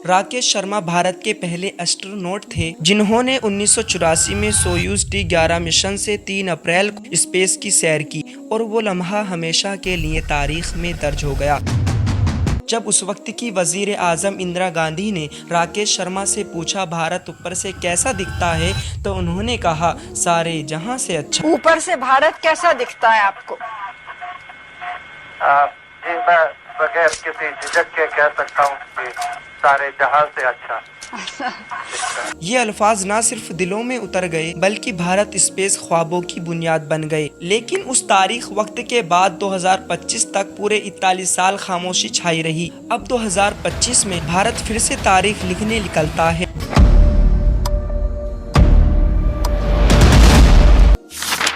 राकेश शर्मा भारत के पहले एस्ट्रोनॉट थे जिन्होंने 1984 में सोयूज T11 मिशन से 3 अप्रैल को स्पेस की सैर की और वो लम्हा हमेशा के लिए तारीख में दर्ज हो गया। जब उस वक्त की वजीर आजम इंदिरा गांधी ने राकेश शर्मा से पूछा भारत ऊपर से कैसा दिखता है तो उन्होंने कहा सारे जहां से अच्छा। ऊपर से भारत कैसा दिखता है आपको? जी मैं बगैर किसी झिझक के कह सकता हूँ कि सारे जहां से अच्छा। ये अल्फाज ना सिर्फ दिलों में उतर गए बल्कि भारत स्पेस ख्वाबों की बुनियाद बन गए। लेकिन उस तारीख वक्त के बाद 2025 तक पूरे 41 साल खामोशी छाई रही। अब 2025 में भारत फिर से तारीख लिखने निकलता है।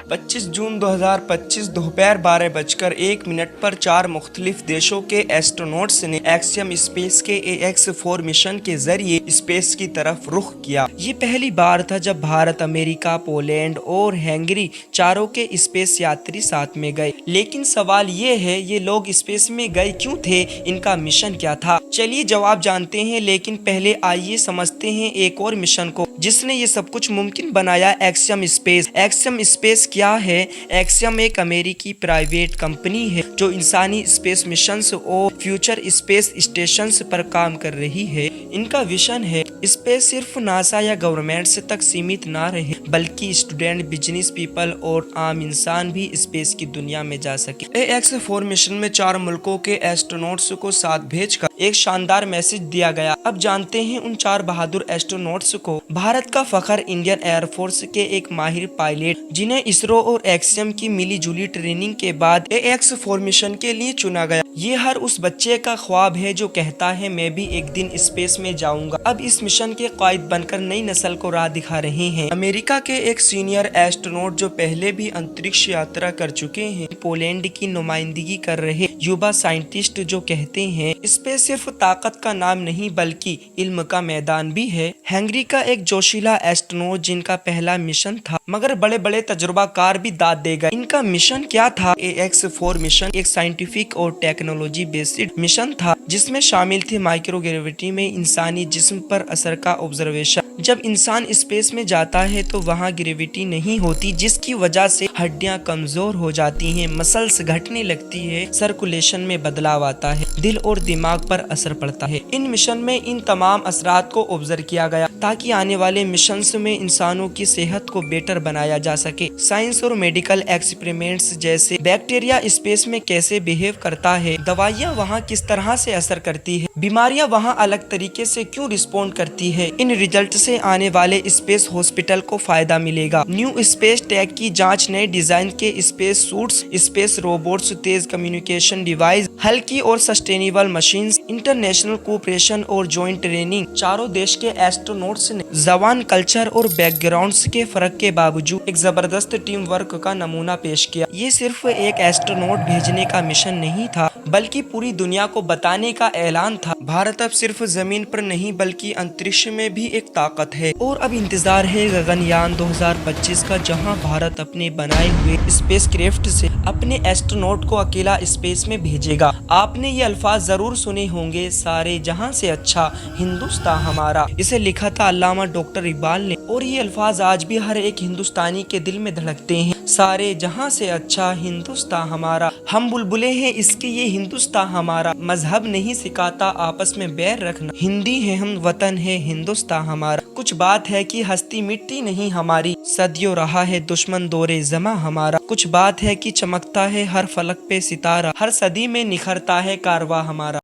25 जून 2025 दोपहर 12:01 पर 4 मुख्तलिफ देशों के एस्ट्रोनॉट्स ने एक्सियम स्पेस के AX-4 मिशन के जरिए स्पेस की तरफ रुख किया। ये पहली बार था जब भारत, अमेरिका, पोलैंड और हंगरी चारों के स्पेस यात्री साथ में गए। लेकिन सवाल ये है, ये लोग स्पेस में गए क्यों थे? इनका मिशन क्या था? चलिए जवाब जानते हैं, लेकिन पहले आइए समझते हैं एक और मिशन को जिसने ये सब कुछ मुमकिन बनाया, एक्सियम स्पेस। एक्सियम स्पेस क्या है? एक्सियम एक अमेरिकी प्राइवेट कंपनी है जो इंसानी स्पेस मिशंस और फ्यूचर स्पेस स्टेशंस पर काम कर रही है। इनका विजन है स्पेस सिर्फ नासा या गवर्नमेंट्स तक सीमित ना रहे बल्कि स्टूडेंट, बिजनेस पीपल और आम इंसान भी स्पेस की दुनिया में जा सके। AX-4 मिशन में 4 मुल्कों के एस्ट्रोनॉट्स को साथ भेजकर एक शानदार मैसेज दिया गया। अब जानते हैं उन 4 बहादुर एस्ट्रोनॉट्स को। भारत का फखर, इंडियन एयरफोर्स के एक माहिर पायलट जिन्हें इसरो और एक्सियम की मिली जुली ट्रेनिंग के बाद AX-4 मिशन के लिए चुना गया। ये हर उस बच्चे का ख्वाब है जो कहता है मैं भी एक दिन स्पेस में जाऊंगा। अब इस मिशन के कायद बनकर नई नस्ल को राह दिखा रहे हैं। अमेरिका के एक सीनियर एस्ट्रोनॉट जो पहले भी अंतरिक्ष यात्रा कर चुके हैं, पोलैंड की नुमाइंदगी कर रहे युवा साइंटिस्ट जो कहते हैं स्पेस सिर्फ ताकत का नाम नहीं बल्कि इल्म का मैदान भी है। हंगरी का एक जोशीला एस्ट्रोनॉट जिनका पहला मिशन था मगर बड़े बड़े तजुर्बाकार भी दाद दे गए। इनका मिशन क्या था? AX-4 मिशन एक साइंटिफिक और टेक्नोलॉजी बेस्ड मिशन था जिसमें शामिल थी माइक्रोग्रेविटी में इंसानी जिस्म पर असर का ऑब्जर्वेशन। जब इंसान स्पेस में जाता है तो वहाँ ग्रेविटी नहीं होती जिसकी वजह से हड्डियां कमजोर हो जाती हैं, मसल्स घटने लगती है, सर्कुलेशन में बदलाव आता है, दिल और दिमाग पर असर पड़ता है। इन मिशन में इन तमाम असरात को ऑब्जर्व किया गया ताकि आने वाले मिशंस में इंसानों की सेहत को बेटर बनाया जा सके। साइंस और मेडिकल एक्सपेरिमेंट्स जैसे बैक्टीरिया स्पेस में कैसे बिहेव करता है, दवाइयाँ वहाँ किस तरह से असर करती है, बीमारियाँ वहाँ अलग तरीके से क्यों रिस्पॉन्ड करती है। इन रिजल्ट से आने वाले स्पेस हॉस्पिटल को फायदा मिलेगा। न्यू स्पेस टेक की जांच, नए डिजाइन के स्पेस सूट्स, स्पेस रोबोट्स, तेज कम्युनिकेशन डिवाइस, हल्की और सस्टेनेबल मशीन्स, इंटरनेशनल कोऑपरेशन और जॉइंट ट्रेनिंग। चारों देश के एस्ट्रोनॉट्स ने जबान, कल्चर और बैकग्राउंड्स के फर्क के बावजूद एक जबरदस्त टीम वर्क का नमूना पेश किया। ये सिर्फ एक एस्ट्रोनॉट भेजने का मिशन नहीं था बल्कि पूरी दुनिया को बताने का ऐलान था भारत अब सिर्फ जमीन पर नहीं बल्कि अंतरिक्ष में भी एक ताकत है। और अब इंतजार है गगनयान 2025 का जहां भारत अपने बनाए हुए स्पेस क्राफ्ट से अपने एस्ट्रोनॉट को अकेला स्पेस में भेजेगा। आपने ये अल्फाज जरूर सुने होंगे, सारे जहां से अच्छा हिंदुस्तान हमारा। इसे लिखा था अल्लामा डॉक्टर इकबाल ने और ये अल्फाज आज भी हर एक हिंदुस्तानी के दिल में धड़कते हैं। सारे जहां से अच्छा हिंदुस्तान हमारा, हम बुलबुले हैं इसके ये हिंदुस्तान हमारा, मजहब नहीं सिखाता आपस में बैर रखना, हिंदी है हम वतन है हिंदुस्तान हमारा। कुछ बात है कि हस्ती मिट्टी नहीं हमारी, सदियों रहा है दुश्मन दौरे जमा हमारा। कुछ बात है कि चमकता है हर फलक पे सितारा, हर सदी में निखरता है कारवा हमारा।